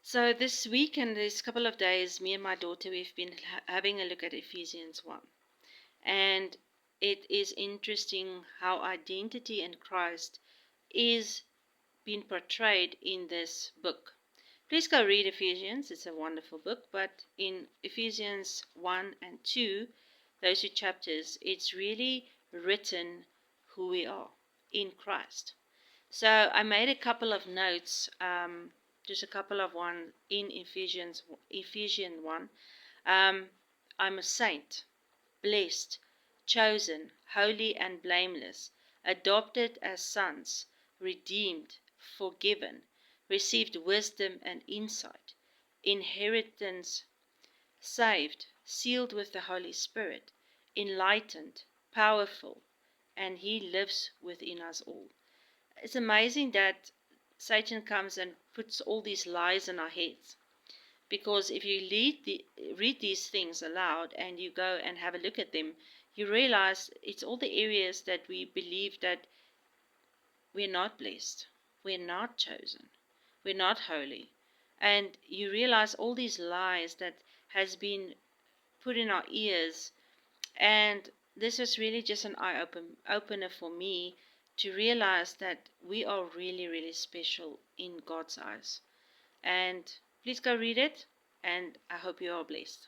So this week and this couple of days, me and my daughter, we've been having a look at Ephesians 1. And it is interesting how identity in Christ is being portrayed in this book. Please go read Ephesians. It's a wonderful book. But in Ephesians 1 and 2, those two chapters, it's really written who we are in Christ. So I made a couple of notes, just a couple of one in Ephesians 1. I'm a saint, blessed, chosen, holy and blameless, adopted as sons, redeemed, forgiven, received wisdom and insight, inheritance, saved, sealed with the Holy Spirit, enlightened, powerful, and He lives within us all. It's amazing that Satan comes and puts all these lies in our heads. Because if you read these things aloud and you go and have a look at them, you realize it's all the areas that we believe that we're not blessed, we're not chosen, we're not holy. And you realize all these lies that has been put in our ears. And this was really just an eye opener for me to realize that we are really, really special in God's eyes. And please go read it, and I hope you are blessed.